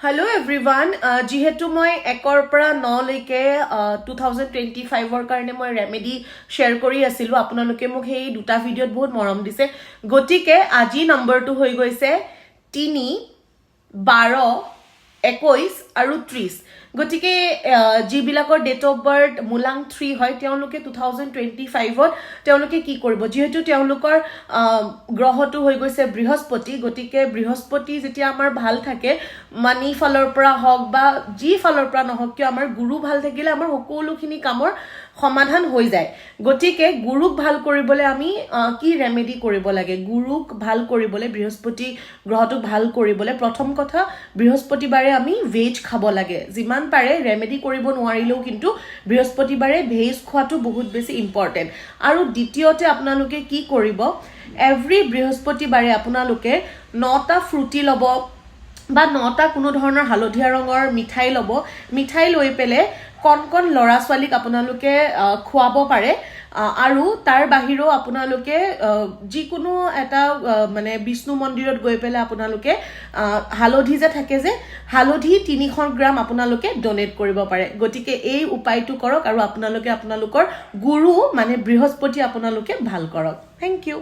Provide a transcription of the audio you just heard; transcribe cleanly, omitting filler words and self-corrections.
Hello everyone. যিহেতু মই 1ৰ পৰা 9 লৈকে 2025ৰ কাৰণে মই ৰেমেডি শ্বেয়াৰ কৰি আছিলো আপোনালোকে মোক সেই দুটা ভিডিঅ'ত বহুত মৰম দিছে গতিকে আজি নম্বৰটো হৈ গৈছে 3 12 21 আৰু 30 গতিকে যিবিলাকৰ ডেট অফ বাৰ্থ মুলাং 3 হয় তেওঁলোকে 2025ত তেওঁলোকে কি কৰিব যেহেতু তেওঁলোকৰ গ্ৰহটো হৈ গৈছে বৃহস্পতি গতিকে বৃহস্পতি যেতিয়া আমাৰ ভাল থাকে মানি ফালৰ পৰা হওক বা যি ফালৰ পৰা নহওক কিয় আমাৰ গুৰু ভাল থাকিলে আমাৰ সকলোখিনি কামৰ সমাধান হৈ যায় গতিকে গুৰুক ভাল কৰিবলৈ আমি কি ৰেমেডি কৰিব লাগে গুৰুক ভাল কৰিবলৈ বৃহস্পতি গ্ৰহটোক ভাল কৰিবলৈ প্ৰথম কথা বৃহস্পতিবাৰে আমি ভেজ খাব লাগে যিমান পাৰে ৰেমেডি কৰিব নোৱাৰিলেও কিন্তু বৃহস্পতিবাৰে ভেজ খোৱাটো বহুত বেছি ইম্পৰ্টেন্ট আৰু দ্বিতীয়তে আপোনালোকে কি কৰিব এভৰি বৃহস্পতিবাৰে আপোনালোকে 9টা ফ্ৰুটি ল'ব বা 9টা কোনো ধৰণৰ হালধীয়া ৰঙৰ মিঠাই ল'ব মিঠাই লৈ পেলে কণ লৰা ছোৱালীক আপোনালোকে খুৱাব পাৰে আৰু তাৰ বাহিৰেও আপোনালোকে যিকোনো এটা মানে বিষ্ণু মন্দিৰত গৈ পেলে আপোনালোকে হালধি যে থাকে যে হালধি 300 গ্ৰাম আপোনালোকে ডোনেট কৰিব পাৰে গতিকে এই উপায়টো কৰক আৰু আপোনালোকে আপোনালোকৰ গুৰু মানে বৃহস্পতি আপোনালোকে ভাল কৰক থ্যাংক ইউ